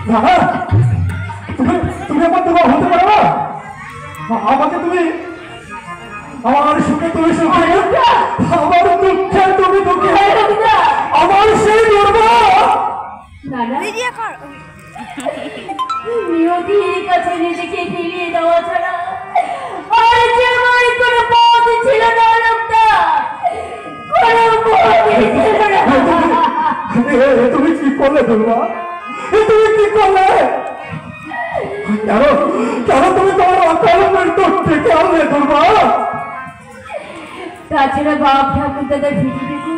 না তুমি তুমি আমার তোমার হতে পারো না। আমাকে তুমি আমার সুখে তুমি সুখে, আমার দুঃখে তুমি দুঃখে, আমার সেই দুর্বা নিয়তির কাছে নিজেকে ফিরিয়ে দেওয়া ছাড়া আর যে আমার কোনো পথ ছিল না। লোকটা কোনো পথ ছিল না। তুমি কি করলে দুর্বা? তুমি কি করলে? কেন কেন তুমি তোমার অকাল মৃত্যু ডেকে আনলে দুর্বা? তাছাড়া বাপ ঠাকুর দাদার ভিটিটুকু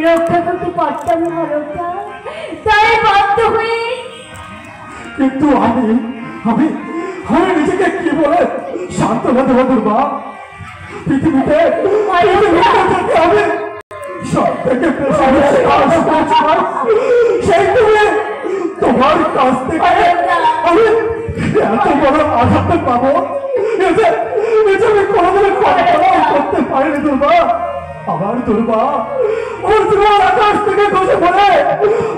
রক্ষা করতে পারতাম না লোকটা, তাই বাধ্য হয়ে। কিন্তু আমি আমি আমি নিজেকে কি বলে সান্ত্বনা দেবো দুর্বা? পৃথিবীতে আমি সব থেকে সেই তুমি তোমার কাছ থেকে আমি এত বড় আঘাত পাবো আমি কোনোদিন করতে পারিনি দুর্বা। আমার দুর্বা ওর তোমার আকাশ থেকে খসে পড়ে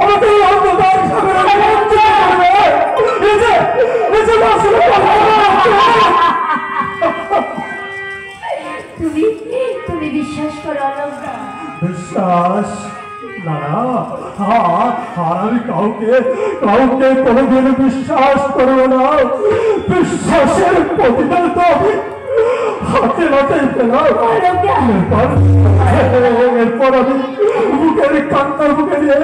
আমাকে অন্ধকার তুমি তুমি বিশ্বাস করো অলকা? বিশ্বাস না আর আমি কাউকে কাউকে কোনোদিন বিশ্বাস করবো না। বিশ্বাসের প্রতিদান তো আমি হাতে হাতে পেলাম। এরপর আমি বুকের কান্নার বুকে নিয়ে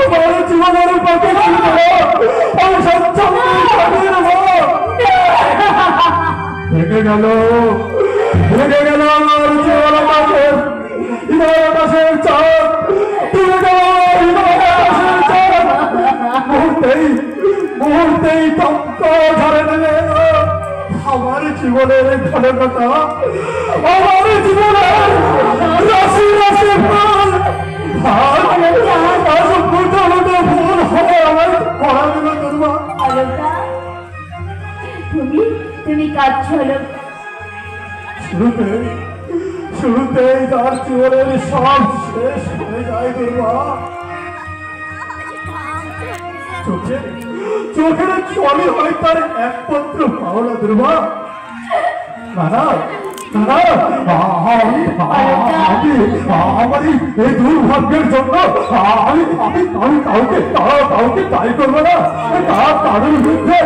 আমার জীবনের বাকি আমি ভেঙে গেল আমার জীবন আকাশের আকাশের চাঁদ, তুলে গেল চাঁদ। মুহূর্তেই তত্ত্ব ঝরে নেবে আমার জীবনের ঘটনাটা, আমার জীবনের রাশি রাশি ফল ভুল হবে আমার করা দিল দুর্বা। তুমি তুমি কাঁদছো অলকা? শুরুতেই তার জীবনের সব শেষ হয়ে যায় দুর্বা। চোখের চলে হয় তার একমাত্র পাওনা দুর্বা। আমার এই দুর্ভাগ্যের জন্য আমি আমি আমি কাউকে কাউকে দায়ী করবো না, তাদের বিরুদ্ধে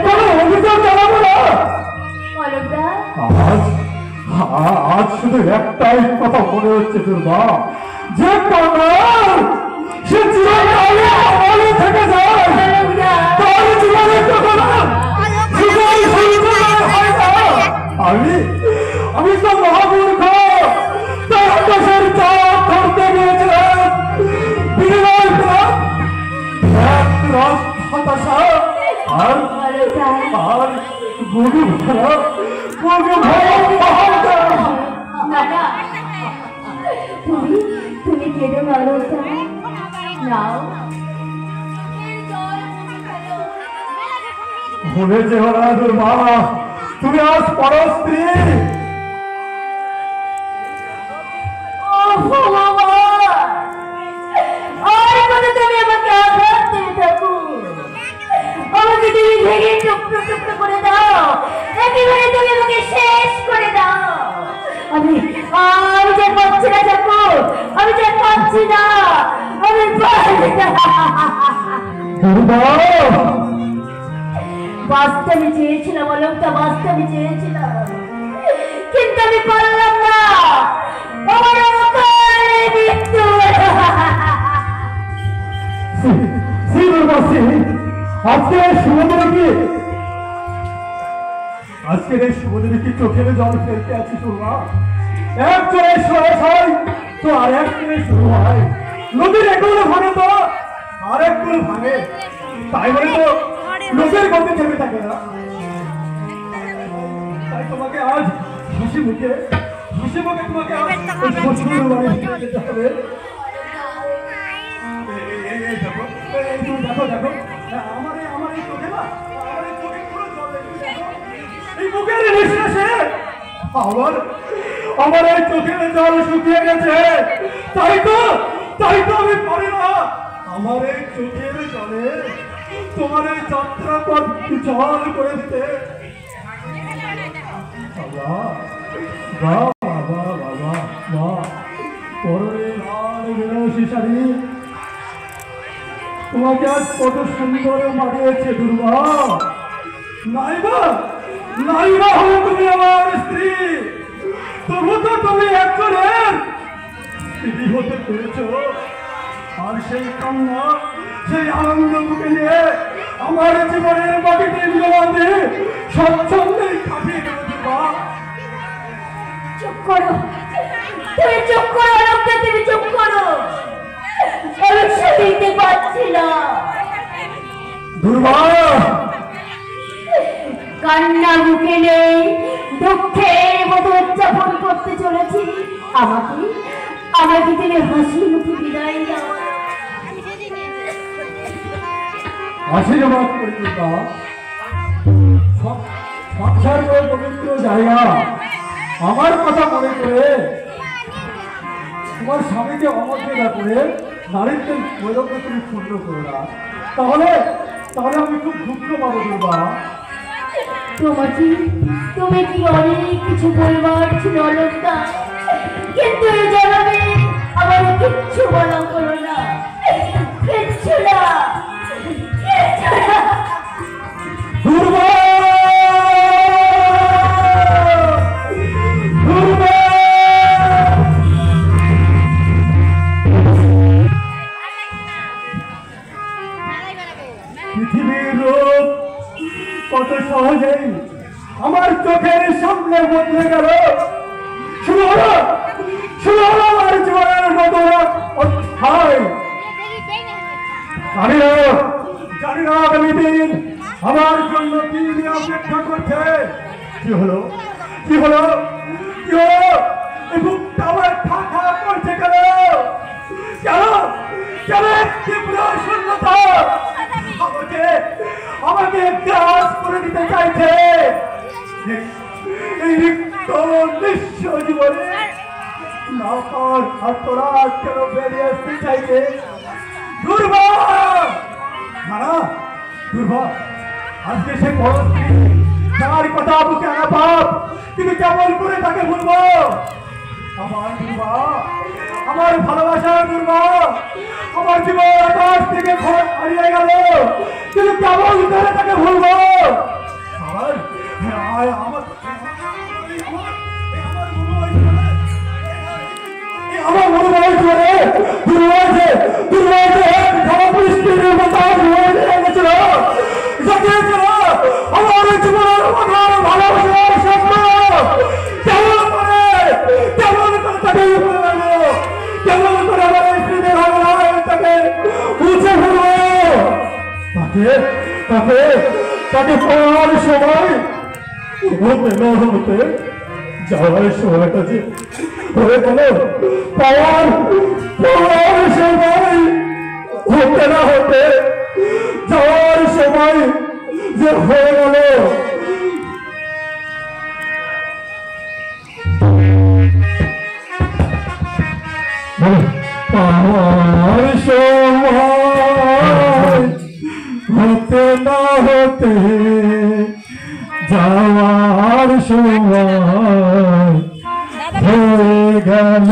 কোনো অভিযোগ জানাবো না। আজ শুধু একটাই কথা মনে হচ্ছে দুর্বা, যে কাঙাল সে চিরকালে আমলে থেকে যায়, তার জীবনে কখনো আমি তো মহামূর্খ। তার আকাশের চাঁদ ধরতে গিয়েছিলাম, বিনিময় হতাশা আর গরু ভরা তুমি কেঁদো না অলকা। নাও ভুলে যেও না দুর্বা, তুমি আজ পর স্ত্রী। তুমি আমাকে আঘাত দিয়ে থাকো, আমাকে তুমি ভেঙে টুকরো টুকরো করে দাও, একেবারে তুমি আমাকে শেষ করে দাও। আমি যে পাচ্ছি না থাকো, আমি যে পাচ্ছি না, আমি বাঁচতে আমি চেয়েছিলাম অলকটা, বাঁচতে আমি চেয়েছিলাম, কিন্তু আমি পারলাম না। আমার অকালে মৃত্যু। আজকের এই শুভদিনে কি চোখের জল ফেলতে আছি সুরমা? এক চোরে শেষ হয় তো আর এক চোরে শুরু হয়। নদীর একগুলো ভাঙে তো আর একগুলো ভাঙে, তাই বলে তো লোকের গতি থেমে থাকে না। তাই তোমাকে আজ হাসি মুখে তোমাকে আজ শ্বশুর বাড়ি যেতে হবে। দেখো দেখো আমার এই চোখে না, আমার এই চোখে পুরো জল এই মুখের নিঃশ্বাসে আমার এই চোখের জল শুকিয়ে গেছে। তাই তো আমি পারি না আমার এই চোখের জলে তোমার এই যাত্রা পথ বিচল করে দিতে। বাবা বাবা বাবা বাবা পরনে লাল বেনারসি শাড়ি তোমাকে আজ কত সুন্দর মানিয়েছে দুর্গা। নাইবা হলো তুমি আমার স্ত্রী, তবু তো তুমি একজনের স্ত্রী হতে পেরেছ। আর সেই কান্না, সেই আনন্দ মুখে নিয়ে আমার জীবনের বাকি দিনগুলোতে স্বচ্ছন্দেই কাটিয়ে দেবো দুর্গা। চুপ করো, তুমি চুপ করো লোকটা, তুমি চুপ করো। আমি শুনতে পাচ্ছি না দুর্গা। কান্না মুখে নেই, দুঃখের মতো উদযাপন করতে চলেছি। আমাকে তুমি হাসি মুখে বিদায় দাও। আশীর্বাদ করি দুর্গা। সংসার পবিত্র জায়গা, আমার কথা মনে করে তোমার স্বামীকে অমর্যাদা করে নারীত্বের গৌরবকে তুমি পূর্ণ করো না, তাহলে আমি খুব দুঃখ পাবো দুর্গা। তুমি কি অনেক কিছু বলবার ছিল অলঙ্কা, কিন্তু এই জন্মে আমার কিচ্ছু বলা করো না, কিচ্ছু না। দুর্গা পৃথিবীর রূপ কত সহজেই আমার চোখের সামনে বদলে গেল। শুরু হলো আমার জীবনের নতুন অধ্যায়। জানি না আগামী দিন আমার জন্য কি নিয়ে অপেক্ষা করছে। কি হলো এই বুকটা আমার ঠাঠা করছে কেন? তীব্র শূন্যতা আমাকে গ্রাস করে দিতে চাইছে। এই রিক্ত নিঃস্ব জীবনে নাপার আত্মরাগ কেন বেরিয়ে আসতে চাইছে? দুর্গা আজকে সে বড় স্ত্রী, তার কথা বুকে আনা পাপ, কিন্তু কেমন করে তাকে ভুলবো? আমার দুর্গা, আমার ভালোবাসার দুর্গা, আমার জীবন আকাশ থেকে হারিয়ে গেল, কিন্তু কেমন করে তাকে ভুলবো? আমার মনে হয় আমার জীবনের ভালোবাসার স্বপ্ন কেমন করে তাকে কেমন করে আমার স্ত্রীদের তাকে মুছে ফেলবো? তাকে পাওয়ার সময় হতে যাওয়ার সময়টা যে হয়ে গেল, পাওয়ার সময় হতে না হতে যাওয়ার সময় যে হয়ে গেল। পাওয়ার সময় হতে না হতে যাওয়ার সময় হয়ে গেল।